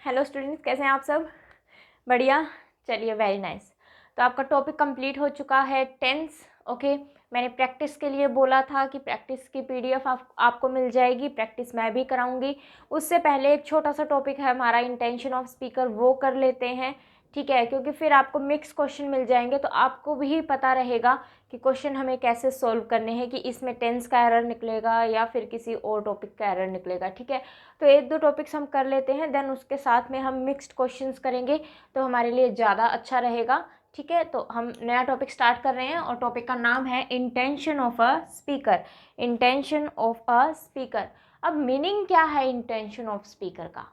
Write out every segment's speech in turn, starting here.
Hello students, कैसे हैं आप सब? बढ़िया। चलिए, वेरी नाइस। तो आपका टॉपिक कंप्लीट हो चुका है टेंस। ओके, मैंने प्रैक्टिस के लिए बोला था कि प्रैक्टिस की पीडीएफ आपको मिल जाएगी। प्रैक्टिस मैं भी कराऊंगी। उससे पहले एक छोटा सा टॉपिक है हमारा इंटेंशन ऑफ स्पीकर, वो कर लेते हैं। ठीक है, क्योंकि फिर आपको मिक्स क्वेश्चन मिल जाएंगे तो आपको भी पता रहेगा कि क्वेश्चन हमें कैसे सोल्व करने हैं, कि इसमें टेंस का एरर निकलेगा या फिर किसी और टॉपिक का एरर निकलेगा। ठीक है, तो एक दो टॉपिक्स हम कर लेते हैं, देन उसके साथ में हम मिक्स्ड क्वेश्चंस करेंगे तो हमारे लिए ज़्यादा अच्छा रहेगा। ठीक है, तो हम नया टॉपिक स्टार्ट कर रहे हैं और टॉपिक का नाम है intention of a speaker. Intention of a speaker. अब मीनिंग क्या है इंटेंशन ऑफ स्पीकर का?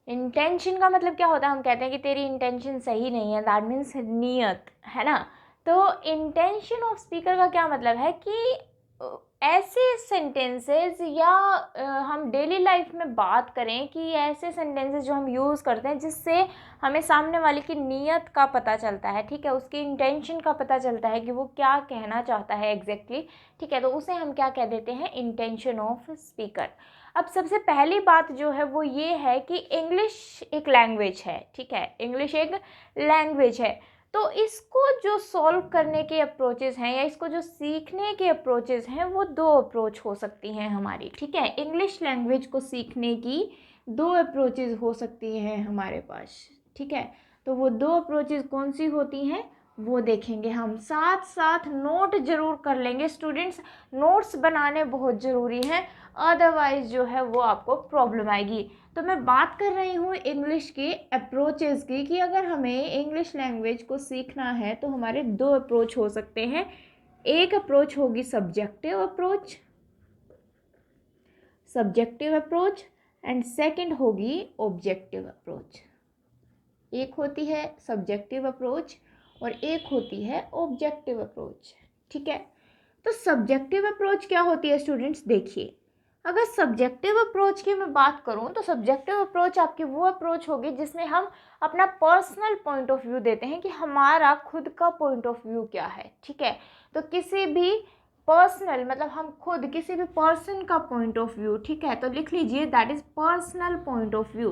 इंटेंशन का मतलब क्या होता है? हम कहते हैं कि तेरी इंटेंशन सही नहीं है, दैट मीन्स नियत, है ना। तो इंटेंशन ऑफ स्पीकर का क्या मतलब है कि ऐसे सेंटेंसेस या हम डेली लाइफ में बात करें कि ऐसे सेंटेंसेस जो हम यूज़ करते हैं जिससे हमें सामने वाले की नीयत का पता चलता है। ठीक है, उसकी इंटेंशन का पता चलता है कि वो क्या कहना चाहता है एग्जैक्टली। ठीक है, तो उसे हम क्या कह देते हैं? Intention of speaker. अब सबसे पहली बात जो है वो ये है कि इंग्लिश एक लैंग्वेज है। ठीक है, इंग्लिश एक लैंग्वेज है। तो इसको जो सॉल्व करने के अप्रोचेस हैं या इसको जो सीखने के अप्रोचेस हैं वो दो अप्रोच हो सकती हैं हमारी। ठीक है, इंग्लिश लैंग्वेज को सीखने की दो अप्रोचेस हो सकती हैं हमारे पास। ठीक है, तो वो दो अप्रोचेस कौन सी होती हैं वो देखेंगे हम। साथ साथ नोट जरूर कर लेंगे स्टूडेंट्स, नोट्स बनाने बहुत ज़रूरी हैं, अदरवाइज जो है वो आपको प्रॉब्लम आएगी। तो मैं बात कर रही हूँ इंग्लिश के अप्रोचेस की, कि अगर हमें इंग्लिश लैंग्वेज को सीखना है तो हमारे दो अप्रोच हो सकते हैं। एक अप्रोच होगी subjective approach, subjective approach, and second होगी ऑब्जेक्टिव अप्रोच। एक होती है सब्जेक्टिव अप्रोच और एक होती है ऑब्जेक्टिव अप्रोच। ठीक है, तो सब्जेक्टिव अप्रोच क्या होती है स्टूडेंट्स? देखिए, अगर सब्जेक्टिव अप्रोच की मैं बात करूं तो सब्जेक्टिव अप्रोच आपकी वो अप्रोच होगी जिसमें हम अपना पर्सनल पॉइंट ऑफ व्यू देते हैं कि हमारा खुद का पॉइंट ऑफ व्यू क्या है। ठीक है, तो किसी भी पर्सनल मतलब हम खुद किसी भी पर्सन का पॉइंट ऑफ व्यू। ठीक है, तो लिख लीजिए that is personal point of view.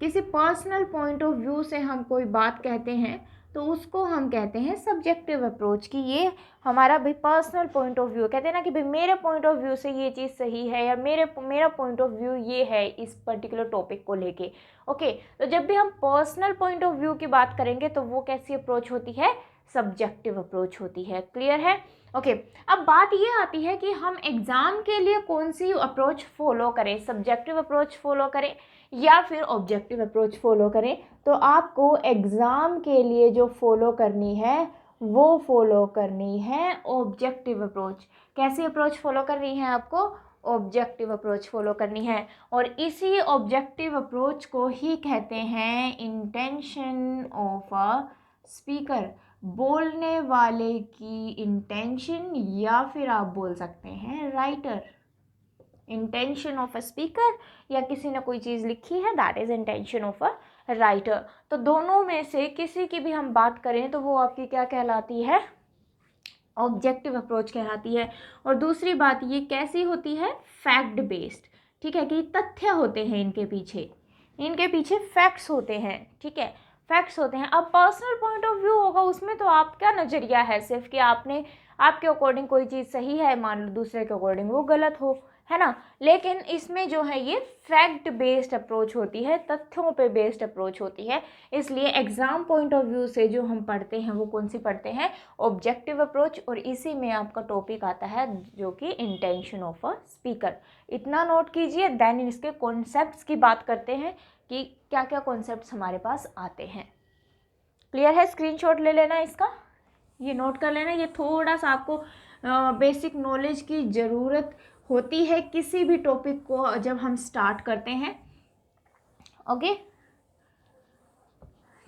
किसी पर्सनल पॉइंट ऑफ व्यू से हम कोई बात कहते हैं तो उसको हम कहते हैं सब्जेक्टिव अप्रोच, कि ये हमारा भाई पर्सनल पॉइंट ऑफ व्यू। कहते हैं ना कि भाई मेरे पॉइंट ऑफ व्यू से ये चीज़ सही है या मेरा पॉइंट ऑफ व्यू ये है इस पर्टिकुलर टॉपिक को लेके। ओके, तो जब भी हम पर्सनल पॉइंट ऑफ व्यू की बात करेंगे तो वो कैसी अप्रोच होती है? सब्जेक्टिव अप्रोच होती है। क्लियर है? ओके, अब बात ये आती है कि हम एग्ज़ाम के लिए कौन सी अप्रोच फॉलो करें, सब्जेक्टिव अप्रोच फॉलो करें या फिर ऑब्जेक्टिव अप्रोच फॉलो करें। तो आपको एग्ज़ाम के लिए जो फॉलो करनी है वो फॉलो करनी है ऑब्जेक्टिव अप्रोच। कैसी अप्रोच फॉलो करनी है आपको? ऑब्जेक्टिव अप्रोच फॉलो करनी है। और इसी ऑब्जेक्टिव अप्रोच को ही कहते हैं इंटेंशन ऑफ अ स्पीकर, बोलने वाले की इंटेंशन, या फिर आप बोल सकते हैं writer. Intention of a speaker या किसी ने कोई चीज़ लिखी है, that is intention of a writer. तो दोनों में से किसी की भी हम बात करें तो वो आपकी क्या कहलाती है? ऑब्जेक्टिव अप्रोच कहलाती है। और दूसरी बात ये कैसी होती है? Fact based. ठीक है, कि तथ्य होते हैं इनके पीछे फैक्ट्स होते हैं। ठीक है, फैक्ट्स होते हैं। अब पर्सनल पॉइंट ऑफ व्यू होगा, उसमें तो आप क्या नज़रिया है सिर्फ कि आपके अकॉर्डिंग कोई चीज़ सही है, मान लो दूसरे के अकॉर्डिंग वो गलत हो, है ना। लेकिन इसमें जो है ये फैक्ट बेस्ड अप्रोच होती है, तथ्यों पे बेस्ड अप्रोच होती है। इसलिए एग्जाम पॉइंट ऑफ व्यू से जो हम पढ़ते हैं वो कौन सी पढ़ते हैं? Objective approach. और इसी में आपका टॉपिक आता है जो कि इंटेंशन ऑफ अ स्पीकर। इतना नोट कीजिए, देन इसके कॉन्सेप्ट्स की बात करते हैं कि क्या क्या कॉन्सेप्ट्स हमारे पास आते हैं। क्लियर है? स्क्रीनशॉट ले लेना इसका, ये नोट कर लेना। ये थोड़ा सा आपको बेसिक नॉलेज की ज़रूरत होती है किसी भी टॉपिक को जब हम स्टार्ट करते हैं। ओके,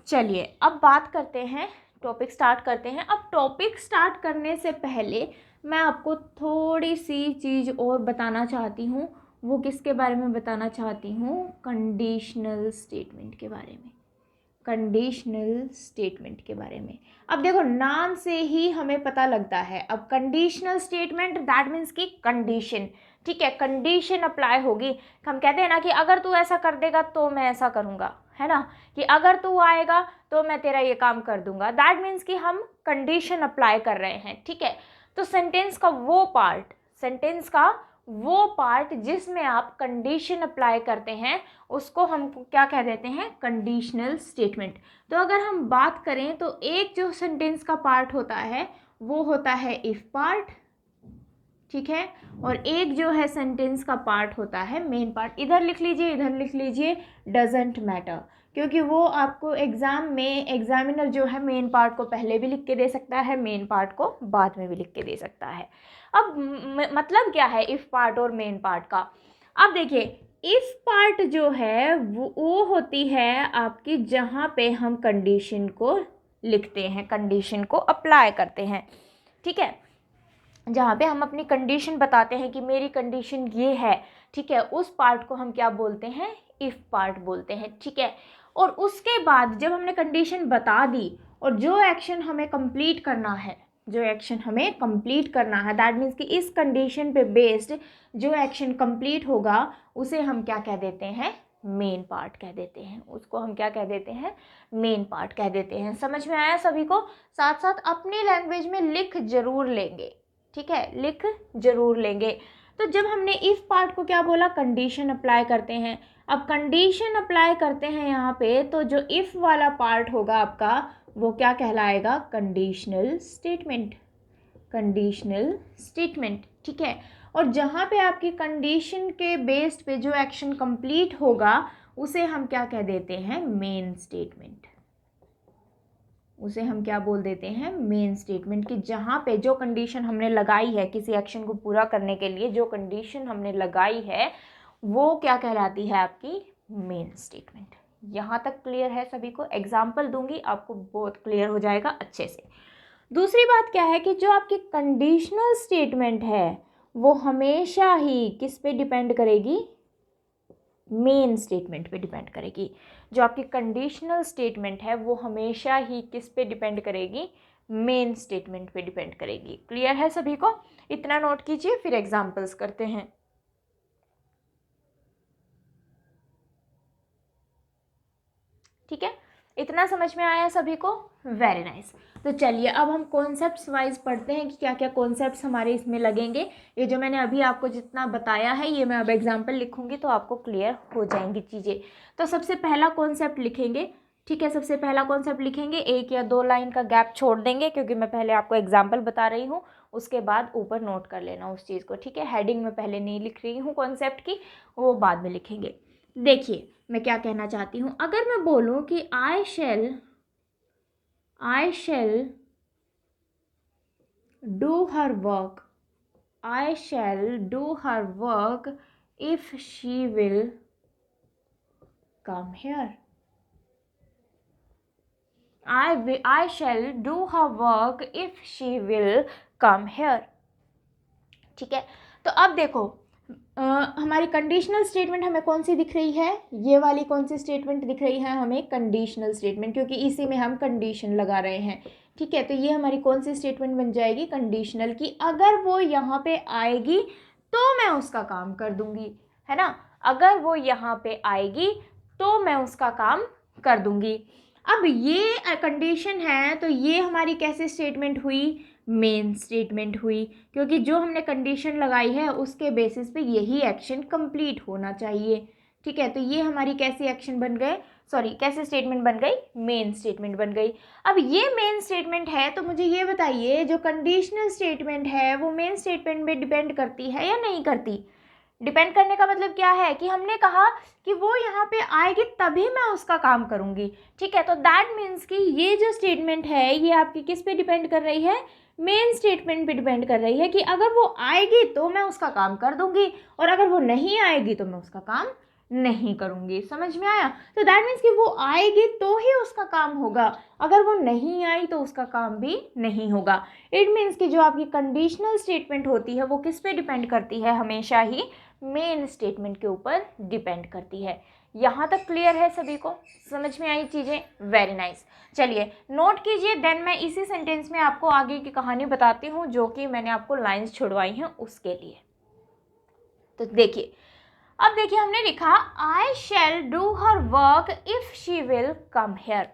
चलिए अब बात करते हैं, टॉपिक स्टार्ट करते हैं। अब टॉपिक स्टार्ट करने से पहले मैं आपको थोड़ी सी चीज़ और बताना चाहती हूँ। वो किसके बारे में बताना चाहती हूँ? कंडीशनल स्टेटमेंट के बारे में। कंडीशनल स्टेटमेंट के बारे में। अब देखो, नाम से ही हमें पता लगता है। अब कंडीशनल स्टेटमेंट दैट मीन्स की कंडीशन। ठीक है, कंडीशन अप्लाई होगी। हम कहते हैं ना कि अगर तू ऐसा कर देगा तो मैं ऐसा करूँगा, है ना, कि अगर तू आएगा तो मैं तेरा ये काम कर दूंगा। दैट मीन्स कि हम कंडीशन अप्लाई कर रहे हैं, ठीक है। तो सेंटेंस का वो पार्ट जिसमें आप कंडीशन अप्लाई करते हैं उसको हम क्या कह देते हैं, कंडीशनल स्टेटमेंट। तो अगर हम बात करें तो एक जो सेंटेंस का पार्ट होता है वो होता है इफ पार्ट, ठीक है, और एक जो है सेंटेंस का पार्ट होता है मेन पार्ट। इधर लिख लीजिए डजंट मैटर, क्योंकि वो आपको एग्जाम में एग्जामिनर जो है मेन पार्ट को पहले भी लिख के दे सकता है, मेन पार्ट को बाद में भी लिख के दे सकता है। अब मतलब क्या है इफ पार्ट और मेन पार्ट का। अब देखिए इफ पार्ट जो है वो होती है आपकी जहाँ पे हम कंडीशन को लिखते हैं, कंडीशन को अप्लाई करते हैं, ठीक है, जहाँ पे हम अपनी कंडीशन बताते हैं कि मेरी कंडीशन ये है, ठीक है, उस पार्ट को हम क्या बोलते हैं, इफ पार्ट बोलते हैं, ठीक है। और उसके बाद जब हमने कंडीशन बता दी और जो एक्शन हमें कंप्लीट करना है, दैट मीन्स कि इस कंडीशन पे बेस्ड जो एक्शन कंप्लीट होगा उसे हम क्या कह देते हैं, मेन पार्ट कह देते हैं, उसको हम क्या कह देते हैं, मेन पार्ट कह देते हैं। समझ में आया सभी को? साथ साथ अपनी लैंग्वेज में लिख जरूर लेंगे, ठीक है, लिख जरूर लेंगे। तो जब हमने इफ पार्ट को क्या बोला, कंडीशन अप्लाई करते हैं। अब कंडीशन अप्लाई करते हैं यहाँ पे, तो जो इफ वाला पार्ट होगा आपका वो क्या कहलाएगा, कंडीशनल स्टेटमेंट, ठीक है। और जहाँ पे आपकी कंडीशन के बेस्ड पे जो एक्शन कंप्लीट होगा उसे हम क्या कह देते हैं, मेन स्टेटमेंट। उसे हम क्या बोल देते हैं, मेन स्टेटमेंट। कि जहाँ पे जो कंडीशन हमने लगाई है किसी एक्शन को पूरा करने के लिए, जो कंडीशन हमने लगाई है वो क्या कहलाती है, आपकी मेन स्टेटमेंट। यहाँ तक क्लियर है सभी को? एग्जाम्पल दूंगी आपको बहुत क्लियर हो जाएगा अच्छे से। दूसरी बात क्या है कि जो आपकी कंडीशनल स्टेटमेंट है वो हमेशा ही किस पे डिपेंड करेगी, मेन स्टेटमेंट पे डिपेंड करेगी। जो आपकी कंडीशनल स्टेटमेंट है वो हमेशा ही किस पे डिपेंड करेगी, मेन स्टेटमेंट पे डिपेंड करेगी। क्लियर है सभी को? इतना नोट कीजिए, फिर एग्जांपल्स करते हैं। ठीक है, इतना समझ में आया सभी को? Very nice. तो चलिए अब हम कॉन्सेप्ट्स वाइज पढ़ते हैं कि क्या क्या कॉन्सेप्ट्स हमारे इसमें लगेंगे। ये जो मैंने अभी आपको जितना बताया है ये मैं अब एग्जाम्पल लिखूंगी तो आपको क्लियर हो जाएंगी चीज़ें। तो सबसे पहला कॉन्सेप्ट लिखेंगे, ठीक है, सबसे पहला कॉन्सेप्ट लिखेंगे, 1 या 2 लाइन का गैप छोड़ देंगे क्योंकि मैं पहले आपको एग्जाम्पल बता रही हूँ, उसके बाद ऊपर नोट कर लेना उस चीज़ को, ठीक है। हेडिंग में पहले नहीं लिख रही हूँ कॉन्सेप्ट की, वो बाद में लिखेंगे। देखिए मैं क्या कहना चाहती हूँ, अगर मैं बोलूँ कि आई shall do her work, I shall do her work if she will come here. I shall do her work if she will come here. ठीक है, तो अब देखो हमारी कंडीशनल स्टेटमेंट हमें कौन सी दिख रही है, ये वाली कौन सी स्टेटमेंट दिख रही है हमें, कंडीशनल स्टेटमेंट, क्योंकि इसी में हम कंडीशन लगा रहे हैं। ठीक है, तो ये हमारी कौन सी स्टेटमेंट बन जाएगी, कंडीशनल की। अगर वो यहाँ पे आएगी तो मैं उसका काम कर दूंगी, है ना, अगर वो यहाँ पे आएगी तो मैं उसका काम कर दूंगी। अब ये कंडीशन है तो ये हमारी कैसी स्टेटमेंट हुई, मेन स्टेटमेंट हुई, क्योंकि जो हमने कंडीशन लगाई है उसके बेसिस पे यही एक्शन कंप्लीट होना चाहिए। ठीक है, तो ये हमारी कैसी एक्शन बन गए, कैसे स्टेटमेंट बन गई, मेन स्टेटमेंट बन गई। अब ये मेन स्टेटमेंट है तो मुझे ये बताइए जो कंडीशनल स्टेटमेंट है वो मेन स्टेटमेंट पे डिपेंड करती है या नहीं करती। डिपेंड करने का मतलब क्या है कि हमने कहा कि वो यहाँ पे आएगी तभी मैं उसका काम करूँगी। ठीक है, तो दैट मीन्स कि ये जो स्टेटमेंट है ये आपकी किस पे डिपेंड कर रही है, मेन स्टेटमेंट पे डिपेंड कर रही है कि अगर वो आएगी तो मैं उसका काम कर दूंगी और अगर वो नहीं आएगी तो मैं उसका काम नहीं करूंगी। समझ में आया? तो दैट मीन्स कि वो आएगी तो ही उसका काम होगा, अगर वो नहीं आई तो उसका काम भी नहीं होगा। इट मीन्स कि जो आपकी कंडीशनल स्टेटमेंट होती है वो किस पे डिपेंड करती है, हमेशा ही मेन स्टेटमेंट के ऊपर डिपेंड करती है। यहाँ तक क्लियर है सभी को? समझ में आई चीज़ें? Very nice. चलिए नोट कीजिए, देन मैं इसी सेंटेंस में आपको आगे की कहानी बताती हूँ जो कि मैंने आपको लाइंस छुड़वाई हैं उसके लिए। तो देखिए, अब देखिए हमने लिखा I shall do her work if she will come here.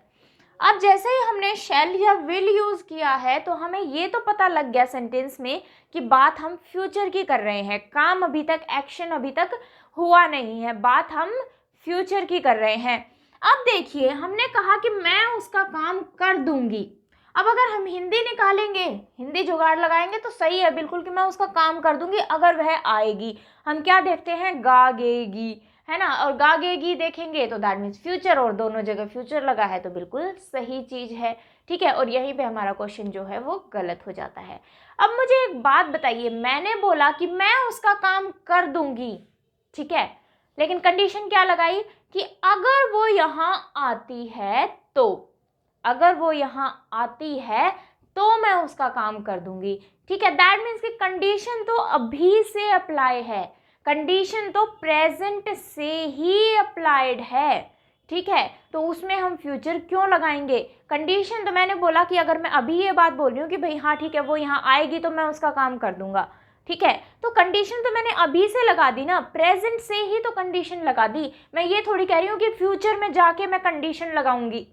अब जैसे ही हमने शैल या विल यूज किया है तो हमें ये तो पता लग गया सेंटेंस में कि बात हम फ्यूचर की कर रहे हैं, काम अभी तक, एक्शन अभी तक हुआ नहीं है, बात हम फ्यूचर की कर रहे हैं। अब देखिए हमने कहा कि मैं उसका काम कर दूंगी। अब अगर हम हिंदी निकालेंगे, हिंदी जुगाड़ लगाएंगे तो सही है बिल्कुल कि मैं उसका काम कर दूंगी अगर वह आएगी। हम क्या देखते हैं, गागेगी, है ना, और गागेगी देखेंगे तो दैट मीन्स फ्यूचर, और दोनों जगह फ्यूचर लगा है तो बिल्कुल सही चीज है। ठीक है, और यहीं पे हमारा क्वेश्चन जो है वो गलत हो जाता है। अब मुझे एक बात बताइए, मैंने बोला कि मैं उसका काम कर दूंगी, ठीक है, लेकिन कंडीशन क्या लगाई कि अगर वो यहाँ आती है तो, अगर वो यहाँ आती है तो मैं उसका काम कर दूंगी। ठीक है, दैट मीन्स कि कंडीशन तो अभी से अप्लाई है, कंडीशन तो प्रेजेंट से ही अप्लाइड है। ठीक है, तो उसमें हम फ्यूचर क्यों लगाएंगे? कंडीशन तो मैंने बोला कि अगर मैं अभी ये बात बोल रही हूँ कि भाई हाँ ठीक है वो यहाँ आएगी तो मैं उसका काम कर दूंगा, ठीक है, तो कंडीशन तो मैंने अभी से लगा दी ना, प्रेजेंट से ही तो कंडीशन लगा दी। मैं ये थोड़ी कह रही हूँ कि फ्यूचर में जाके मैं कंडीशन लगाऊंगी,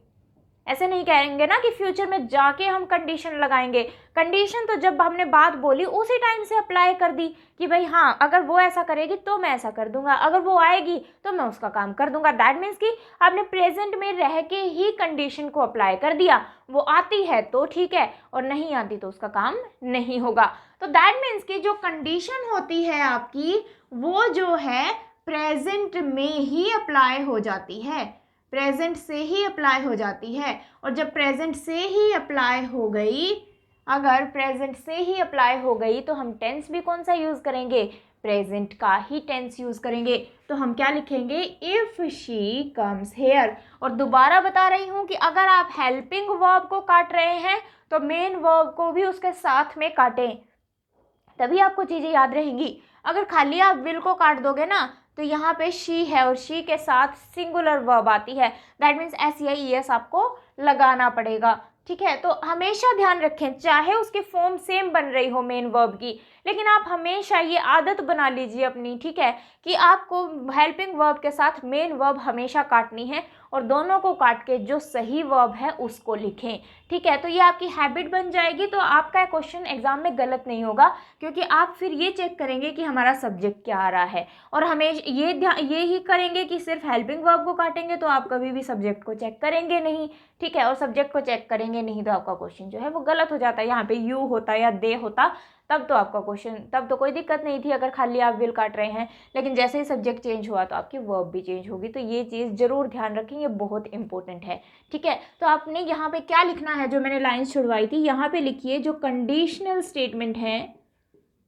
ऐसे नहीं कहेंगे ना कि फ्यूचर में जाके हम कंडीशन लगाएंगे। कंडीशन तो जब हमने बात बोली उसी टाइम से अप्लाई कर दी कि भाई हाँ अगर वो ऐसा करेगी तो मैं ऐसा कर दूंगा, अगर वो आएगी तो मैं उसका काम कर दूंगा। दैट मीन्स कि आपने प्रेजेंट में रह के ही कंडीशन को अप्लाई कर दिया। वो आती है तो ठीक है, और नहीं आती तो उसका काम नहीं होगा। तो दैट मीन्स कि जो कंडीशन होती है आपकी वो जो है प्रेजेंट में ही अप्लाई हो जाती है, प्रेजेंट से ही अप्लाई हो जाती है। और जब प्रेजेंट से ही अप्लाई हो गई, अगर प्रेजेंट से ही अप्लाई हो गई तो हम टेंस भी कौन सा यूज करेंगे? प्रेजेंट का ही टेंस यूज करेंगे। तो हम क्या लिखेंगे? If she comes here. और दोबारा बता रही हूं कि अगर आप हेल्पिंग वर्ब को काट रहे हैं तो मेन वर्ब को भी उसके साथ में काटें, तभी आपको चीजें याद रहेंगी। अगर खाली आप विल को काट दोगे ना तो यहाँ पे शी है और शी के साथ सिंगुलर वर्ब आती है, दैट मीन्स एस या ई एस आपको लगाना पड़ेगा। ठीक है, तो हमेशा ध्यान रखें चाहे उसकी फॉर्म सेम बन रही हो मेन वर्ब की, लेकिन आप हमेशा ये आदत बना लीजिए अपनी, ठीक है, कि आपको हेल्पिंग वर्ब के साथ मेन वर्ब हमेशा काटनी है और दोनों को काट के जो सही वर्ब है उसको लिखें। ठीक है, तो ये आपकी हैबिट बन जाएगी, तो आपका क्वेश्चन एग्जाम में गलत नहीं होगा, क्योंकि आप फिर ये चेक करेंगे कि हमारा सब्जेक्ट क्या आ रहा है। और हमें ये ही करेंगे कि सिर्फ हेल्पिंग वर्ब को काटेंगे तो आप कभी भी सब्जेक्ट को चेक करेंगे नहीं। ठीक है, और सब्जेक्ट को चेक करेंगे नहीं तो आपका क्वेश्चन जो है वो गलत हो जाता है। यहाँ पे यू होता या दे होता तब तो आपका क्वेश्चन, तब तो कोई दिक्कत नहीं थी अगर खाली आप विल काट रहे हैं, लेकिन जैसे ही सब्जेक्ट चेंज हुआ तो आपकी वर्ब भी चेंज होगी। तो ये चीज़ जरूर ध्यान रखें, ये बहुत इंपॉर्टेंट है। ठीक है, तो आपने यहाँ पे क्या लिखना है, जो मैंने लाइन्स छुड़वाई थी यहाँ पे लिखिए, जो कंडीशनल स्टेटमेंट है,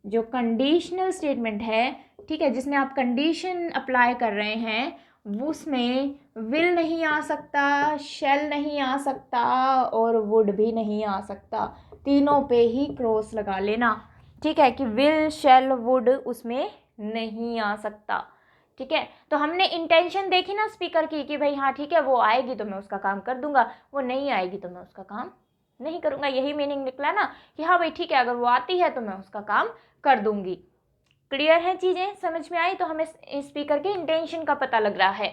जो कंडीशनल स्टेटमेंट है, ठीक है, जिसमें आप कंडीशन अप्लाई कर रहे हैं, उसमें विल नहीं आ सकता, शैल नहीं आ सकता और वुड भी नहीं आ सकता। तीनों पे ही क्रॉस लगा लेना, ठीक है, कि विल शैल वुड उसमें नहीं आ सकता। ठीक है, तो हमने इंटेंशन देखी ना स्पीकर की कि भाई हाँ ठीक है वो आएगी तो मैं उसका काम कर दूंगा, वो नहीं आएगी तो मैं उसका काम नहीं करूंगा। यही मीनिंग निकला ना कि हाँ भाई ठीक है अगर वो आती है तो मैं उसका काम कर दूंगी। क्लियर है, चीजें समझ में आई? तो हमें स्पीकर के इंटेंशन का पता लग रहा है।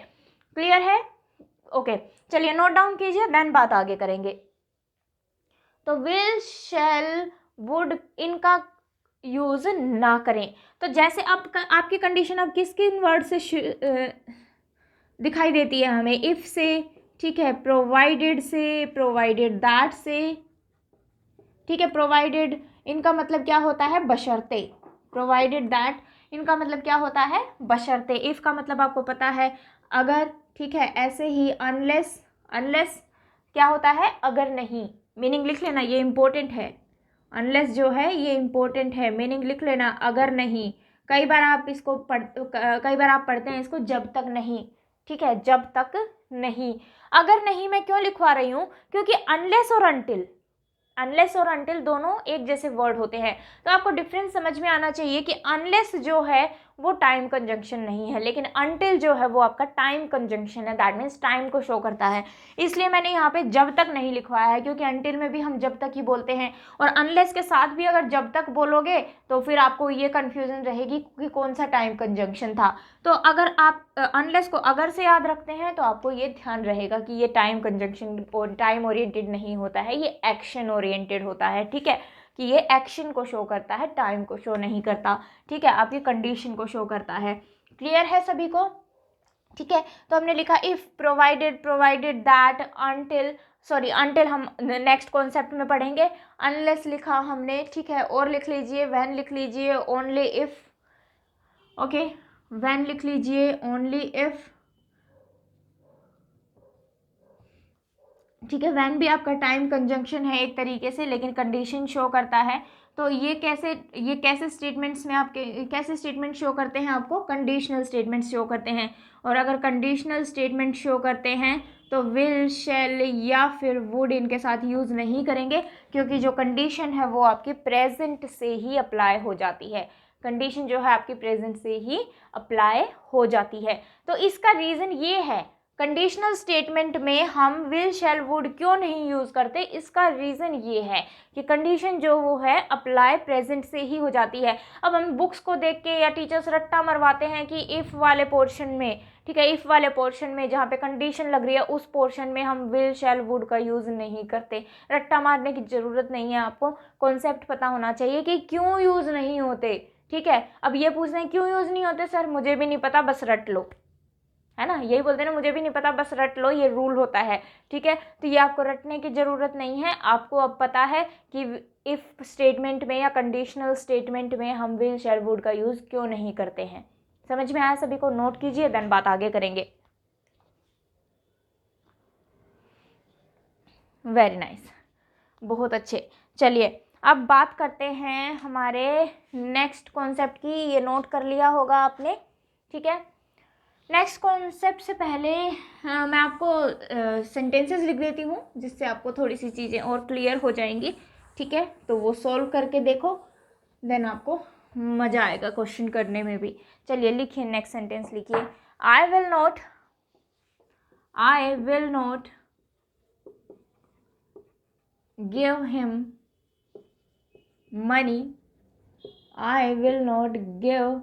क्लियर है? ओके, चलिए नोट डाउन कीजिए, देन बात आगे करेंगे। तो विल शैल वुड इनका यूज ना करें। तो जैसे आपकी कंडीशन अब किस किन वर्ड से दिखाई देती है हमें? इफ से, ठीक है, प्रोवाइडेड से, प्रोवाइडेड दैट से, ठीक है, प्रोवाइडेड इनका मतलब क्या होता है? बशर्ते। प्रोवाइडेड दैट इनका मतलब क्या होता है? बशर्ते। इफ का मतलब आपको पता है अगर, ठीक है, ऐसे ही अनलेस, अनलेस क्या होता है? अगर नहीं। मीनिंग लिख लेना, ये इंपॉर्टेंट है। अनलेस जो है ये इंपॉर्टेंट है, मीनिंग लिख लेना, अगर नहीं। कई बार आप पढ़ते हैं इसको जब तक नहीं, ठीक है, जब तक नहीं। अगर नहीं मैं क्यों लिखवा रही हूँ? क्योंकि अनलेस और अनटिल, अनलेस और अनटिल दोनों एक जैसे वर्ड होते हैं, तो आपको डिफरेंस समझ में आना चाहिए कि अनलेस जो है वो टाइम कंजंक्शन नहीं है, लेकिन until जो है वो आपका टाइम कंजंक्शन है, दैट मीन्स टाइम को शो करता है। इसलिए मैंने यहाँ पे जब तक नहीं लिखवाया है, क्योंकि until में भी हम जब तक ही बोलते हैं, और unless के साथ भी अगर जब तक बोलोगे तो फिर आपको ये कन्फ्यूजन रहेगी कि कौन सा टाइम कंजंक्शन था। तो अगर आप unless को अगर से याद रखते हैं तो आपको ये ध्यान रहेगा कि ये टाइम कंजंक्शन और टाइम ओरिएंटेड नहीं होता है, ये एक्शन ओरिएंटेड होता है, ठीक है, कि ये एक्शन को शो करता है, टाइम को शो नहीं करता, ठीक है, आपकी कंडीशन को शो करता है। क्लियर है सभी को? ठीक है, तो हमने लिखा इफ प्रोवाइडेड दैट अंटिल हम नेक्स्ट कॉन्सेप्ट में पढ़ेंगे। अनलेस लिखा हमने, ठीक है, और लिख लीजिए, व्हेन लिख लीजिए, ओनली इफ, ओके, व्हेन लिख लीजिए, ओनली इफ, ठीक है, व्हेन भी आपका टाइम कंजंक्शन है एक तरीके से, लेकिन कंडीशन शो करता है। तो ये कैसे स्टेटमेंट्स में आपके कैसे स्टेटमेंट शो करते हैं आपको? कंडीशनल स्टेटमेंट शो करते हैं। और अगर कंडीशनल स्टेटमेंट शो करते हैं तो विल, शैल या फिर वुड इनके साथ यूज़ नहीं करेंगे, क्योंकि जो कंडीशन है वो आपकी प्रेजेंट से ही अप्लाई हो जाती है। कंडीशन जो है आपकी प्रेजेंट से ही अप्लाई हो जाती है। तो इसका रीज़न ये है, कंडीशनल स्टेटमेंट में हम विल, शैल, वुड क्यों नहीं यूज़ करते, इसका रीज़न ये है कि कंडीशन जो वो है अप्लाई प्रेजेंट से ही हो जाती है। अब हम बुक्स को देख के या टीचर्स रट्टा मरवाते हैं कि इफ़ वाले पोर्शन में, ठीक है, इफ़ वाले पोर्शन में जहाँ पे कंडीशन लग रही है उस पोर्शन में हम विल, शैल, वुड का यूज़ नहीं करते। रट्टा मारने की ज़रूरत नहीं है, आपको कॉन्सेप्ट पता होना चाहिए कि क्यों यूज़ नहीं होते, ठीक है। अब ये पूछ रहे हैं क्यों यूज़ नहीं होते सर, मुझे भी नहीं पता, बस रट लो, है ना, यही बोलते हैं ना, मुझे भी नहीं पता, बस रट लो, ये रूल होता है, ठीक है। तो ये आपको रटने की ज़रूरत नहीं है, आपको अब पता है कि इफ़ स्टेटमेंट में या कंडीशनल स्टेटमेंट में हम विल, शैल, वुड का यूज़ क्यों नहीं करते हैं। समझ में आया सभी को? नोट कीजिए, देन बात आगे करेंगे। वेरी नाइस, बहुत अच्छे। चलिए अब बात करते हैं हमारे नेक्स्ट कॉन्सेप्ट की। ये नोट कर लिया होगा आपने, ठीक है। नेक्स्ट कॉन्सेप्ट से पहले मैं आपको सेंटेंसेस लिख देती हूँ, जिससे आपको थोड़ी सी चीज़ें और क्लियर हो जाएंगी, ठीक है। तो वो सॉल्व करके देखो, देन आपको मज़ा आएगा क्वेश्चन करने में भी। चलिए लिखिए, नेक्स्ट सेंटेंस लिखिए। I will not give him money, I will not give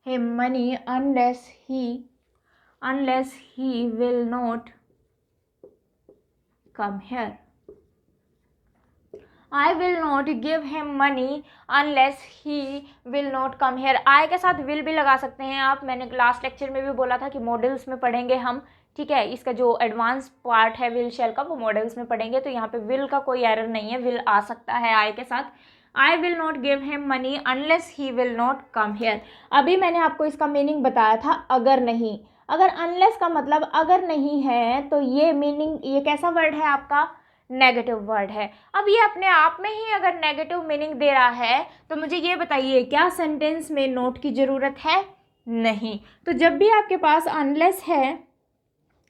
him money unless he will not come here. I will not give him money unless he will not come here. I के साथ will भी लगा सकते हैं आप, मैंने last lecture में भी बोला था कि मॉडल्स में पढ़ेंगे हम, ठीक है। इसका जो एडवांस पार्ट है विल, शैल का, वो मॉडल्स में पढ़ेंगे, तो यहाँ पे विल का कोई एरर नहीं है, विल आ सकता है आई के साथ। I will not give him money unless he will not come here. अभी मैंने आपको इसका मीनिंग बताया था, अगर नहीं। अगर unless का मतलब अगर नहीं है, तो ये मीनिंग, ये कैसा वर्ड है आपका? नेगेटिव वर्ड है। अब ये अपने आप में ही अगर नेगेटिव मीनिंग दे रहा है, तो मुझे ये बताइए क्या सेंटेंस में नोट की ज़रूरत है? नहीं। तो जब भी आपके पास unless है,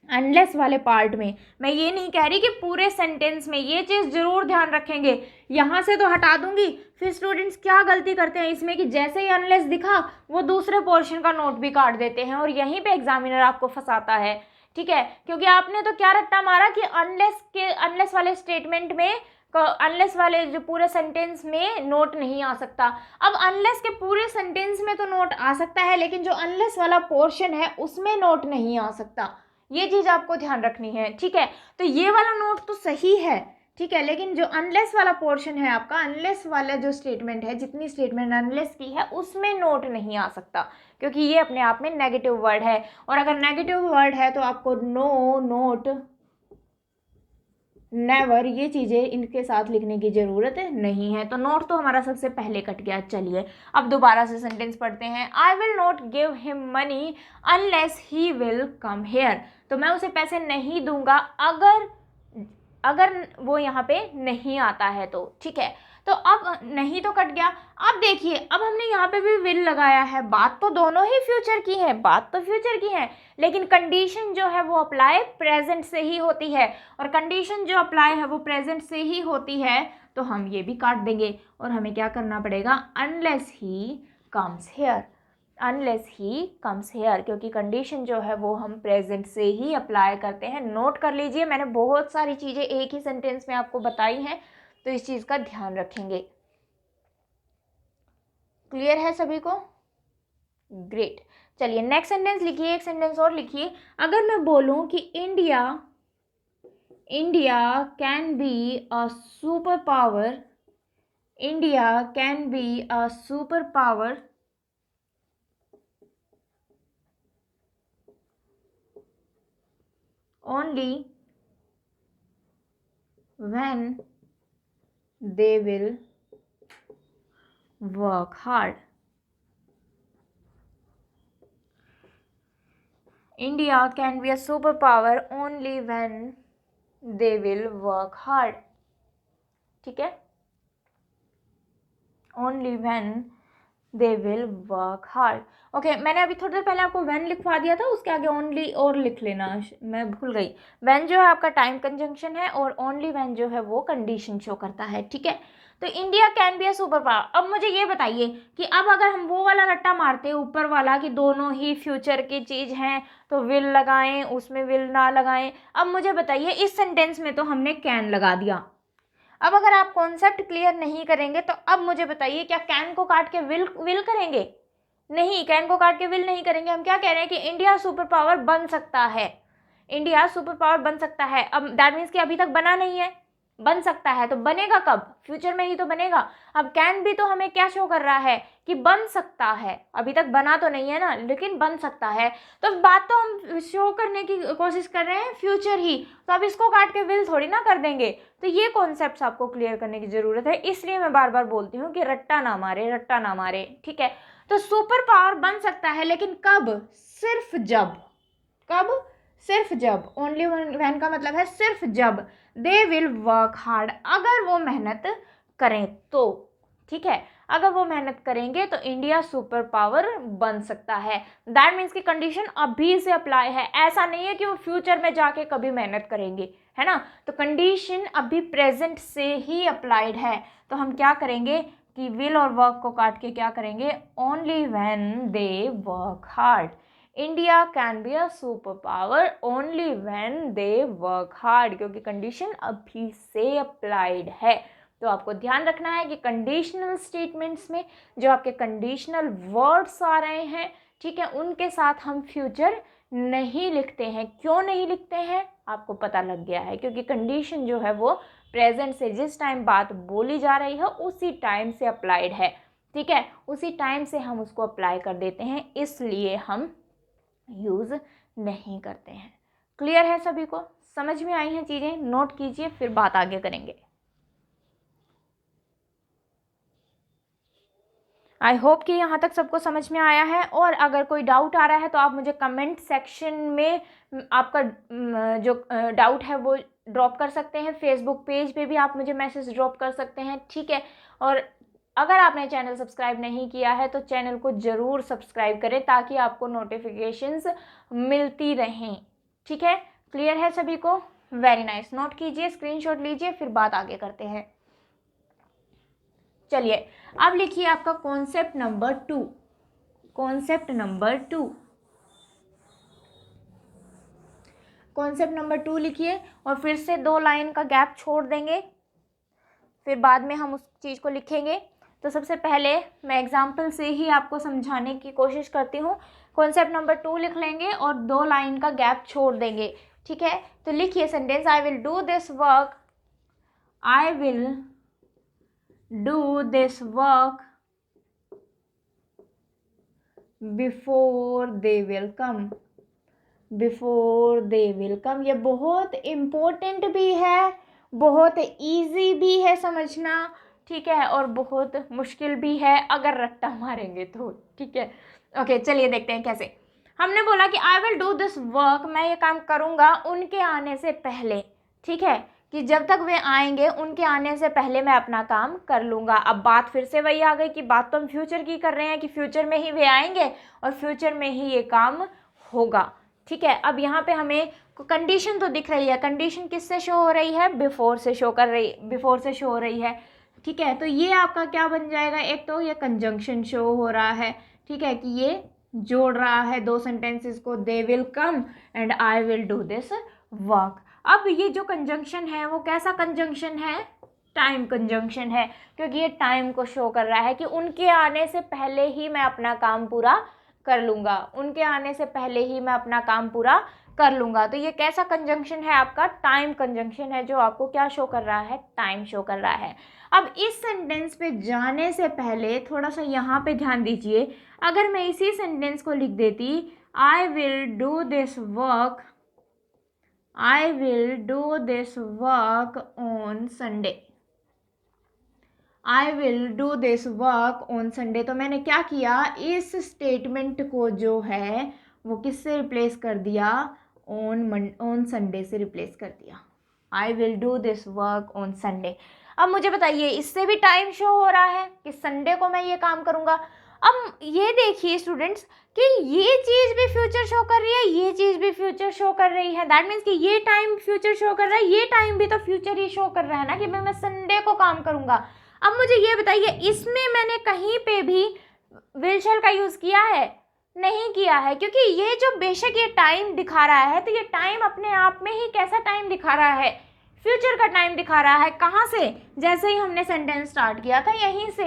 अनलेस वाले पार्ट में, मैं ये नहीं कह रही कि पूरे सेंटेंस में, ये चीज़ ज़रूर ध्यान रखेंगे। यहाँ से तो हटा दूंगी, फिर स्टूडेंट्स क्या गलती करते हैं इसमें कि जैसे ही अनलेस दिखा वो दूसरे पोर्शन का नोट भी काट देते हैं, और यहीं पे एग्जामिनर आपको फंसाता है, ठीक है। क्योंकि आपने तो क्या रट्टा मारा कि अनलेस वाले स्टेटमेंट में, अनलेस वाले जो पूरे सेंटेंस में नोट नहीं आ सकता। अब अनलेस के पूरे सेंटेंस में तो नोट आ सकता है, लेकिन जो अनलेस वाला पोर्शन है उसमें नोट नहीं आ सकता। ये चीज़ आपको ध्यान रखनी है, ठीक है। तो ये वाला नोट तो सही है, ठीक है, लेकिन जो अनलेस वाला पोर्शन है आपका, अनलेस वाला जो स्टेटमेंट है, जितनी स्टेटमेंट अनलेस की है उसमें नोट नहीं आ सकता, क्योंकि ये अपने आप में नेगेटिव वर्ड है। और अगर नेगेटिव वर्ड है तो आपको नो, नोट, नेवर, ये चीज़ें इनके साथ लिखने की ज़रूरत नहीं है। तो नोट तो हमारा सबसे पहले कट गया। चलिए अब दोबारा से सेंटेंस पढ़ते हैं। I will not give him money unless he will come hair. तो मैं उसे पैसे नहीं दूंगा अगर वो यहाँ पे नहीं आता है तो, ठीक है। तो अब नहीं तो कट गया। अब देखिए, अब हमने यहाँ पे भी विल लगाया है, बात तो दोनों ही फ्यूचर की है, बात तो फ्यूचर की है, लेकिन कंडीशन जो है वो अप्लाई प्रेजेंट से ही होती है, और कंडीशन जो अप्लाई है वो प्रेजेंट से ही होती है, तो हम ये भी काट देंगे और हमें क्या करना पड़ेगा? Unless he comes here. Unless he comes here, क्योंकि कंडीशन जो है वो हम प्रेजेंट से ही अप्लाई करते हैं। नोट कर लीजिए, मैंने बहुत सारी चीज़ें एक ही सेंटेंस में आपको बताई हैं, तो इस चीज़ का ध्यान रखेंगे। क्लियर है सभी को? ग्रेट। चलिए नेक्स्ट सेंटेंस लिखिए, एक सेंटेंस और लिखिए। अगर मैं बोलूं कि India can be a super power, India can be a super power only when they will work hard. India can be a superpower only when they will work hard. ठीक है, only when they will work hard. Okay मैंने अभी थोड़ी देर पहले आपको when लिखवा दिया था, उसके आगे only और लिख लेना, मैं भूल गई। when जो है आपका टाइम कंजंक्शन है और only when जो है वो कंडीशन शो करता है। ठीक है, तो India can be a super power. अब मुझे ये बताइए कि अब अगर हम वो वाला रट्टा मारते हैं ऊपर वाला कि दोनों ही फ्यूचर की चीज़ हैं, तो विल लगाएं, उसमें विल ना लगाएं। अब मुझे बताइए, इस सेंटेंस में तो हमने कैन लगा दिया। अब अगर आप कॉन्सेप्ट क्लियर नहीं करेंगे तो अब मुझे बताइए, क्या कैन को काट के विल करेंगे? नहीं, कैन को काट के विल नहीं करेंगे। हम क्या कह रहे हैं कि इंडिया सुपर पावर बन सकता है, इंडिया सुपर पावर बन सकता है। अब दैट मीन्स कि अभी तक बना नहीं है, बन सकता है, तो बनेगा कब? फ्यूचर में ही तो बनेगा। अब कैन भी तो हमें क्या शो कर रहा है कि बन सकता है, अभी तक बना तो नहीं है ना, लेकिन बन सकता है। तो बात तो हम शो करने की कोशिश कर रहे हैं फ्यूचर ही, तो अब इसको काट के विल थोड़ी ना कर देंगे। तो ये कॉन्सेप्ट आपको क्लियर करने की जरूरत है, इसलिए मैं बार बार बोलती हूँ कि रट्टा ना मारे, रट्टा ना मारे। ठीक है, तो सुपर पावर बन सकता है, लेकिन कब? सिर्फ जब, कब? सिर्फ जब, ओनली व्हेन का मतलब है सिर्फ जब, दे विल वर्क हार्ड, अगर वो मेहनत करें तो। ठीक है, अगर वो मेहनत करेंगे तो इंडिया सुपर पावर बन सकता है। दैट मीन्स की कंडीशन अभी से अप्लाई है, ऐसा नहीं है कि वो फ्यूचर में जाके कभी मेहनत करेंगे, है ना। तो कंडीशन अभी प्रेजेंट से ही अप्लाइड है। तो हम क्या करेंगे कि विल और वर्क को काट के क्या करेंगे, only when they work hard. India can be a super power only when they work hard, क्योंकि कंडीशन अभी से अप्लाइड है। तो आपको ध्यान रखना है कि कंडीशनल स्टेटमेंट्स में जो आपके कंडीशनल वर्ड्स आ रहे हैं, ठीक है, उनके साथ हम फ्यूचर नहीं लिखते हैं। क्यों नहीं लिखते हैं आपको पता लग गया है, क्योंकि कंडीशन जो है वो प्रेजेंट से जिस टाइम बात बोली जा रही है उसी टाइम से अप्लाइड है। ठीक है, उसी टाइम से हम उसको अप्लाई कर देते हैं, इसलिए हम यूज़ नहीं करते हैं। क्लियर है सभी को? समझ में आई हैं चीज़ें? नोट कीजिए, फिर बात आगे करेंगे। आई होप कि यहाँ तक सबको समझ में आया है। और अगर कोई डाउट आ रहा है तो आप मुझे कमेंट सेक्शन में आपका जो डाउट है वो ड्रॉप कर सकते हैं। फेसबुक पेज पे भी आप मुझे मैसेज ड्रॉप कर सकते हैं। ठीक है, और अगर आपने चैनल सब्सक्राइब नहीं किया है तो चैनल को ज़रूर सब्सक्राइब करें ताकि आपको नोटिफिकेशंस मिलती रहें। ठीक है, क्लियर है सभी को? Very nice. नोट कीजिए, स्क्रीनशॉट लीजिए, फिर बात आगे करते हैं। चलिए अब लिखिए आपका concept number 2। Concept number 2, concept number 2 लिखिए और फिर से 2 लाइन का गैप छोड़ देंगे, फिर बाद में हम उस चीज़ को लिखेंगे। तो सबसे पहले मैं एग्जाम्पल से ही आपको समझाने की कोशिश करती हूँ। कॉन्सेप्ट नंबर 2 लिख लेंगे और 2 लाइन का गैप छोड़ देंगे। ठीक है, तो लिखिए sentence, I will do this work, I will do this work before they will come, before they will come. ये बहुत इम्पोर्टेंट भी है, बहुत इजी भी है समझना, ठीक है, और बहुत मुश्किल भी है अगर रट्टा मारेंगे तो। ठीक है, ओके चलिए देखते हैं कैसे। हमने बोला कि I will do this work, मैं ये काम करूँगा उनके आने से पहले। ठीक है, कि जब तक वे आएंगे उनके आने से पहले मैं अपना काम कर लूँगा। अब बात फिर से वही आ गई कि बात तो हम फ्यूचर की कर रहे हैं कि फ्यूचर में ही वे आएंगे और फ्यूचर में ही ये काम होगा। ठीक है, अब यहाँ पे हमें कंडीशन तो दिख रही है, कंडीशन किससे शो हो रही है? बिफोर से शो कर रही, बिफोर से शो हो रही है। ठीक है, तो ये आपका क्या बन जाएगा? एक तो ये कंजंक्शन शो हो रहा है, ठीक है, कि ये जोड़ रहा है दो सेंटेंसेस को, they will come and I will do this work. अब ये जो कंजंक्शन है वो कैसा कंजंक्शन है, टाइम कंजंक्शन है, क्योंकि ये टाइम को शो कर रहा है कि उनके आने से पहले ही मैं अपना काम पूरा कर लूँगा, उनके आने से पहले ही मैं अपना काम पूरा कर लूँगा। तो ये कैसा कंजंक्शन है आपका, टाइम कंजंक्शन है, जो आपको क्या शो कर रहा है, टाइम शो कर रहा है। अब इस सेंटेंस पे जाने से पहले थोड़ा सा यहाँ पे ध्यान दीजिए, अगर मैं इसी सेंटेंस को लिख देती, I will do this work, I will do this work on Sunday, I will do this work on Sunday, तो मैंने क्या किया, इस स्टेटमेंट को जो है वो किससे रिप्लेस कर दिया, ऑन संडे से रिप्लेस कर दिया। I will do this work on Sunday. अब मुझे बताइए, इससे भी टाइम शो हो रहा है कि संडे को मैं ये काम करूँगा। अब ये देखिए स्टूडेंट्स कि ये चीज़ भी फ्यूचर शो कर रही है, ये चीज़ भी फ्यूचर शो कर रही है, दैट मीन्स कि ये टाइम फ्यूचर शो कर रहा है, ये टाइम भी तो फ्यूचर ही शो कर रहा है ना, कि मैं संडे को काम करूँगा। अब मुझे ये बताइए, इसमें मैंने कहीं पे भी विल शैल का यूज़ किया है, नहीं किया है, क्योंकि ये जो बेशक ये टाइम दिखा रहा है, तो ये टाइम अपने आप में ही कैसा टाइम दिखा रहा है, फ्यूचर का टाइम दिखा रहा है। कहाँ से, जैसे ही हमने सेंटेंस स्टार्ट किया था यहीं से,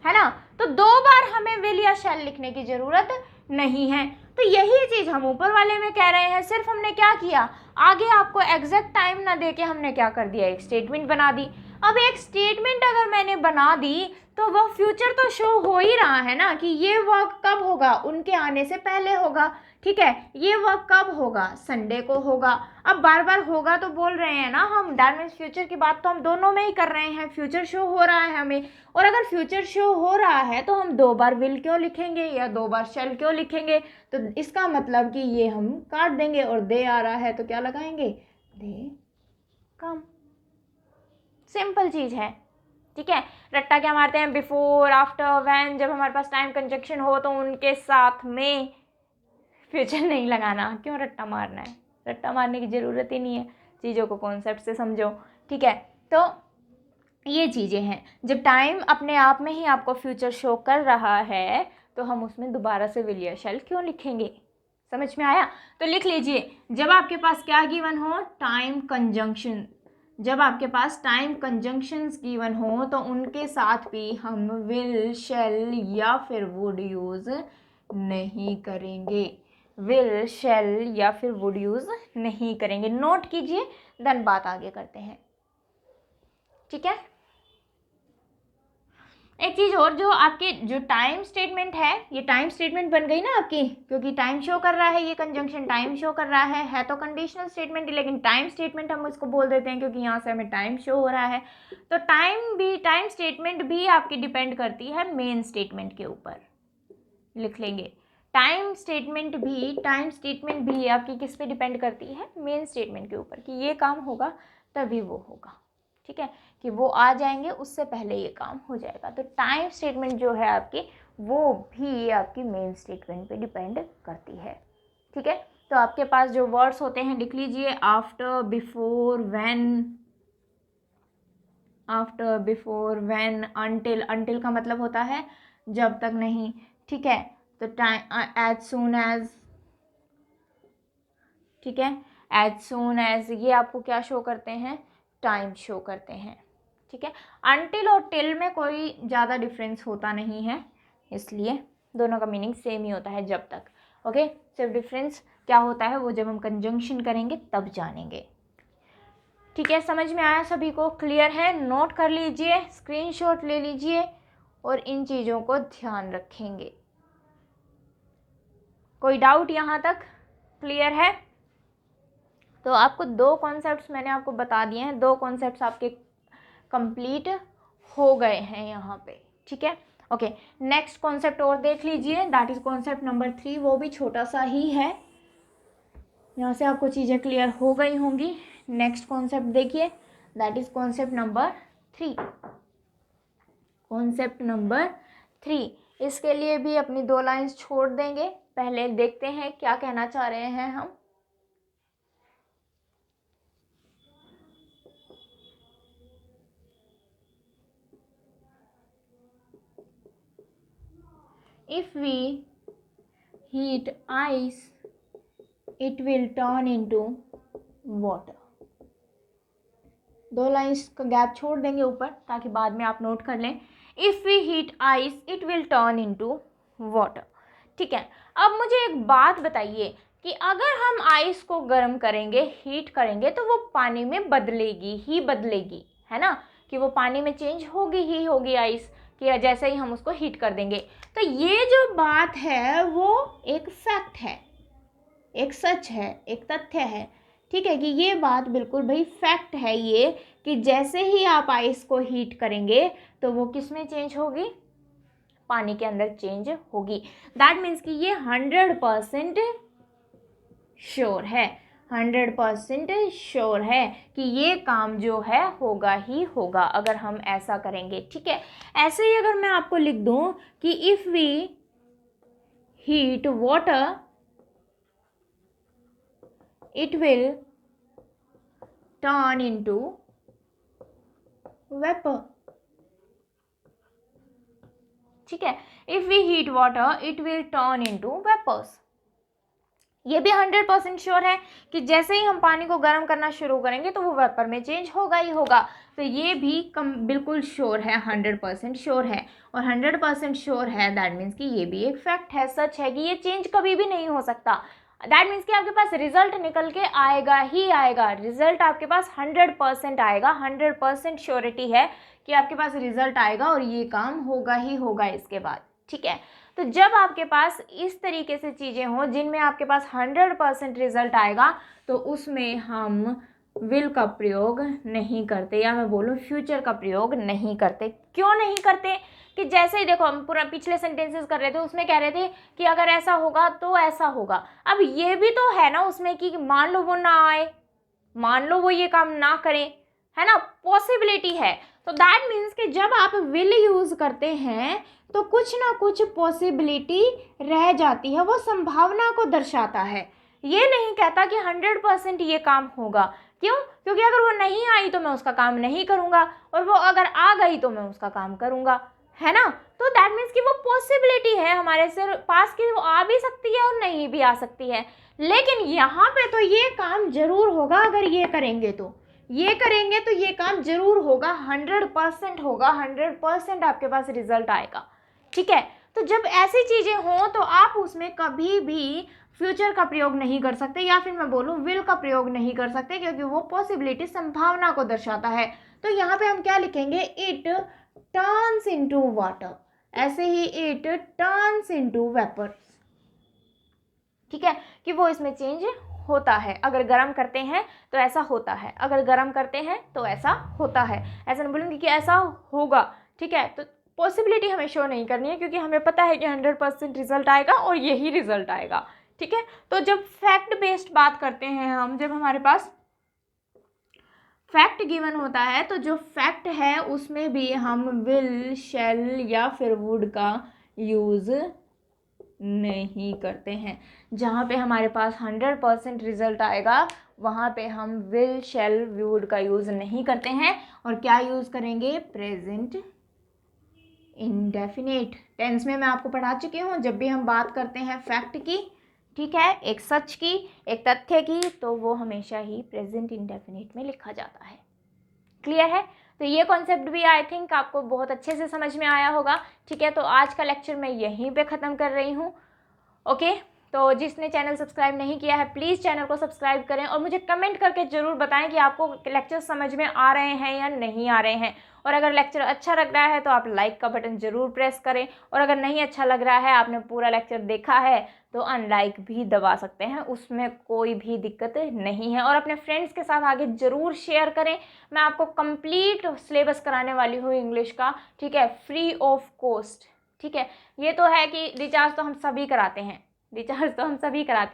है ना। तो दो बार हमें विल या शैल लिखने की जरूरत नहीं है। तो यही चीज हम ऊपर वाले में कह रहे हैं, सिर्फ हमने क्या किया, आगे आपको एग्जैक्ट टाइम ना देके हमने क्या कर दिया, एक स्टेटमेंट बना दी। अब एक स्टेटमेंट अगर मैंने बना दी तो वो फ्यूचर तो शो हो ही रहा है ना, कि ये वर्क कब होगा, उनके आने से पहले होगा, ठीक है। ये वर्क कब होगा, संडे को होगा। अब बार बार होगा तो बोल रहे हैं ना हम, दैट मीन्स फ्यूचर की बात तो हम दोनों में ही कर रहे हैं, फ्यूचर शो हो रहा है हमें। और अगर फ्यूचर शो हो रहा है तो हम दो बार विल क्यों लिखेंगे या दो बार शैल क्यों लिखेंगे, तो इसका मतलब कि ये हम काट देंगे, और दे आ रहा है तो क्या लगाएंगे, दे कम। सिंपल चीज है, ठीक है। रट्टा क्या मारते हैं, बिफोर, आफ्टर, व्हेन, जब हमारे पास टाइम कंजंक्शन हो तो उनके साथ में फ्यूचर नहीं लगाना। क्यों रट्टा मारना है, रट्टा मारने की ज़रूरत ही नहीं है, चीज़ों को कॉन्सेप्ट से समझो, ठीक है। तो ये चीज़ें हैं, जब टाइम अपने आप में ही आपको फ्यूचर शो कर रहा है तो हम उसमें दोबारा से विल या शैल क्यों लिखेंगे, समझ में आया। तो लिख लीजिए, जब आपके पास क्या गिवन हो, टाइम कंजंक्शन, जब आपके पास टाइम कंजंक्शंस गिवन हो तो उनके साथ भी हम विल, शैल या फिर वुड यूज़ नहीं करेंगे, विल, शैल या फिर वुड यूज़ नहीं करेंगे। नोट कीजिए, देन बात आगे करते हैं, ठीक है। एक चीज़ और, जो आपके जो टाइम स्टेटमेंट है, ये टाइम स्टेटमेंट बन गई ना आपकी, क्योंकि टाइम शो कर रहा है, ये कंजंक्शन टाइम शो कर रहा है तो कंडीशनल स्टेटमेंट ही, लेकिन टाइम स्टेटमेंट हम इसको बोल देते हैं क्योंकि यहाँ से हमें टाइम शो हो रहा है। तो टाइम स्टेटमेंट भी आपकी डिपेंड करती है मेन स्टेटमेंट के ऊपर, लिख लेंगे। टाइम स्टेटमेंट भी आपकी किस पे डिपेंड करती है, मेन स्टेटमेंट के ऊपर, कि ये काम होगा तभी वो होगा, ठीक है, कि वो आ जाएंगे उससे पहले ये काम हो जाएगा। तो टाइम स्टेटमेंट जो है आपकी, वो भी आपकी मेन स्टेटमेंट पे डिपेंड करती है, ठीक है। तो आपके पास जो वर्ड्स होते हैं लिख लीजिए, आफ्टर, बिफोर, व्हेन, अंटिल का मतलब होता है जब तक नहीं, ठीक है। तो टाइम, एज सून एज, ठीक है, एज सून एज, ये आपको क्या शो करते हैं, टाइम शो करते हैं, ठीक है। अनटिल और टिल में कोई ज़्यादा डिफरेंस होता नहीं है, इसलिए दोनों का मीनिंग सेम ही होता है, जब तक, ओके। सिर्फ डिफरेंस क्या होता है वो जब हम कंजंक्शन करेंगे तब जानेंगे, ठीक है। समझ में आया सभी को, क्लियर है, नोट कर लीजिए, स्क्रीनशॉट ले लीजिए और इन चीज़ों को ध्यान रखेंगे। कोई डाउट यहाँ तक, क्लियर है। तो आपको दो कॉन्सेप्ट्स मैंने आपको बता दिए हैं, दो कॉन्सेप्ट्स आपके कंप्लीट हो गए हैं यहाँ पे, ठीक है, ओके। नेक्स्ट कॉन्सेप्ट और देख लीजिए, दैट इज कॉन्सेप्ट नंबर 3, वो भी छोटा सा ही है, यहाँ से आपको चीज़ें क्लियर हो गई होंगी। नेक्स्ट कॉन्सेप्ट देखिए, that is concept number 3, concept number 3। इसके लिए भी अपनी 2 लाइंस छोड़ देंगे, पहले देखते हैं क्या कहना चाह रहे हैं हम। if we heat ice it will turn into water। 2 lines का गैप छोड़ देंगे ऊपर ताकि बाद में आप नोट कर लें। If we heat ice it will turn into water. ठीक है, अब मुझे एक बात बताइए कि अगर हम आइस को गर्म करेंगे, हीट करेंगे, तो वो पानी में बदलेगी ही बदलेगी, है ना, कि वो पानी में चेंज होगी ही होगी आइस, कि जैसे ही हम उसको हीट कर देंगे। तो ये जो बात है वो एक फैक्ट है, एक सच है, एक तथ्य है। ठीक है, कि ये बात बिल्कुल भाई फैक्ट है ये, कि जैसे ही आप आइस को हीट करेंगे तो वो किस में चेंज होगी, पानी के अंदर चेंज होगी। दैट मीन्स कि ये 100% श्योर है, 100% श्योर है कि ये काम जो है होगा ही होगा अगर हम ऐसा करेंगे। ठीक है, ऐसे ही अगर मैं आपको लिख दूं कि if we heat water it will turn into vapor। ठीक है, if we heat water it will turn into vapors। ये भी 100% श्योर है कि जैसे ही हम पानी को गर्म करना शुरू करेंगे तो वो वेपर में चेंज होगा ही होगा। तो ये भी बिल्कुल श्योर है, 100% श्योर है। और 100% श्योर है दैट मीन्स कि ये भी एक फैक्ट है, सच है कि ये चेंज कभी भी नहीं हो सकता। दैट मीन्स कि आपके पास रिजल्ट निकल के आएगा ही आएगा, रिजल्ट आपके पास 100% आएगा, 100% श्योरिटी है कि आपके पास रिजल्ट आएगा और ये काम होगा ही होगा इसके बाद। ठीक है, तो जब आपके पास इस तरीके से चीज़ें हों जिनमें आपके पास 100% रिजल्ट आएगा तो उसमें हम विल का प्रयोग नहीं करते, या मैं बोलूँ फ्यूचर का प्रयोग नहीं करते। क्यों नहीं करते? कि जैसे ही देखो हम पूरा पिछले सेंटेंसेस कर रहे थे उसमें कह रहे थे कि अगर ऐसा होगा तो ऐसा होगा। अब ये भी तो है ना उसमें कि मान लो वो ना आए, मान लो वो ये काम ना करें, है ना, पॉसिबिलिटी है। तो दैट मीन्स कि जब आप विल यूज करते हैं तो कुछ ना कुछ पॉसिबिलिटी रह जाती है, वो संभावना को दर्शाता है। ये नहीं कहता कि 100% ये काम होगा। क्यों? क्योंकि अगर वो नहीं आई तो मैं उसका काम नहीं करूंगा, और वो अगर आ गई तो मैं उसका काम करूंगा, है ना। तो दैट मीन्स कि वो पॉसिबिलिटी है हमारे से पास कि वो आ भी सकती है और नहीं भी आ सकती है। लेकिन यहाँ पे तो ये काम जरूर होगा, अगर ये करेंगे तो ये करेंगे तो ये काम जरूर होगा, 100% होगा, 100% आपके पास रिजल्ट आएगा। ठीक है, तो जब ऐसी चीजें हों तो आप उसमें कभी भी फ्यूचर का प्रयोग नहीं कर सकते, या फिर मैं बोलूँ विल का प्रयोग नहीं कर सकते, क्योंकि वो पॉसिबिलिटी संभावना को दर्शाता है। तो यहाँ पे हम क्या लिखेंगे, इट टर्न्स इनटू वाटर, ऐसे ही इट टर्न्स इनटू वेपर। ठीक है, कि वो इसमें चेंज होता है, अगर गर्म करते हैं तो ऐसा होता है, अगर गर्म करते हैं तो ऐसा होता है। ऐसा नहीं बोलूँगी कि ऐसा होगा। ठीक है, तो पॉसिबिलिटी हमें शो नहीं करनी है, क्योंकि हमें पता है कि 100% रिजल्ट आएगा और यही रिजल्ट आएगा। ठीक है, तो जब फैक्ट बेस्ड बात करते हैं हम, जब हमारे पास फैक्ट गिवन होता है तो जो फैक्ट है उसमें भी हम विल, शैल या फिर वुड का यूज़ नहीं करते हैं। जहाँ पे हमारे पास 100% रिजल्ट आएगा वहाँ पे हम विल, शैल, वुड का यूज़ नहीं करते हैं, और क्या यूज़ करेंगे, प्रेजेंट इंडेफिनिट टेंस में। मैं आपको पढ़ा चुकी हूँ, जब भी हम बात करते हैं फैक्ट की, ठीक है, एक सच की, एक तथ्य की, तो वो हमेशा ही प्रेजेंट इंडेफिनिट में लिखा जाता है। क्लियर है? तो ये कॉन्सेप्ट भी आई थिंक आपको बहुत अच्छे से समझ में आया होगा। ठीक है, तो आज का लेक्चर मैं यहीं पे ख़त्म कर रही हूँ। ओके, तो जिसने चैनल सब्सक्राइब नहीं किया है प्लीज़ चैनल को सब्सक्राइब करें, और मुझे कमेंट करके ज़रूर बताएं कि आपको लेक्चर समझ में आ रहे हैं या नहीं आ रहे हैं। और अगर लेक्चर अच्छा लग रहा है तो आप लाइक का बटन ज़रूर प्रेस करें, और अगर नहीं अच्छा लग रहा है, आपने पूरा लेक्चर देखा है, तो अनलाइक भी दबा सकते हैं, उसमें कोई भी दिक्कत नहीं है। और अपने फ्रेंड्स के साथ आगे ज़रूर शेयर करें। मैं आपको कंप्लीट सिलेबस कराने वाली हूँ इंग्लिश का, ठीक है, फ्री ऑफ कॉस्ट। ठीक है, ये तो है कि रिचार्ज तो हम सभी कराते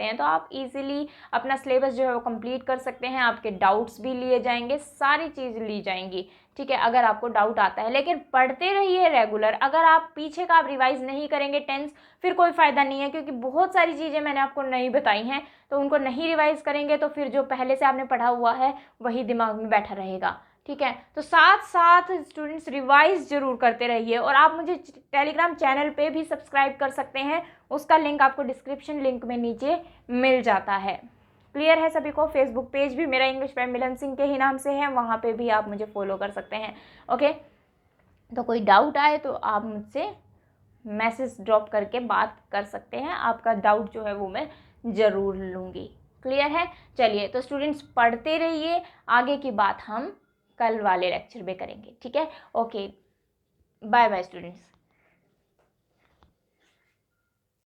हैं, तो आप इजीली अपना सिलेबस जो है वो कंप्लीट कर सकते हैं। आपके डाउट्स भी लिए जाएंगे, सारी चीज़ ली जाएंगी। ठीक है, अगर आपको डाउट आता है, लेकिन पढ़ते रहिए रेगुलर। अगर आप पीछे का आप रिवाइज नहीं करेंगे टेंस, फिर कोई फ़ायदा नहीं है, क्योंकि बहुत सारी चीज़ें मैंने आपको नहीं बताई हैं, तो उनको नहीं रिवाइज करेंगे तो फिर जो पहले से आपने पढ़ा हुआ है वही दिमाग में बैठा रहेगा। ठीक है। तो साथ साथ स्टूडेंट्स रिवाइज जरूर करते रहिए, और आप मुझे टेलीग्राम चैनल पे भी सब्सक्राइब कर सकते हैं, उसका लिंक आपको डिस्क्रिप्शन लिंक में नीचे मिल जाता है। क्लियर है सभी को? फेसबुक पेज भी मेरा इंग्लिश बाय मिलन सिंह के ही नाम से है, वहाँ पे भी आप मुझे फॉलो कर सकते हैं। ओके, तो कोई डाउट आए तो आप मुझसे मैसेज ड्रॉप करके बात कर सकते हैं, आपका डाउट जो है वो मैं ज़रूर लूँगी। क्लियर है? चलिए, तो स्टूडेंट्स पढ़ते रहिए, आगे की बात हम कल वाले लेक्चर में करेंगे। ठीक है? Okay, bye bye students.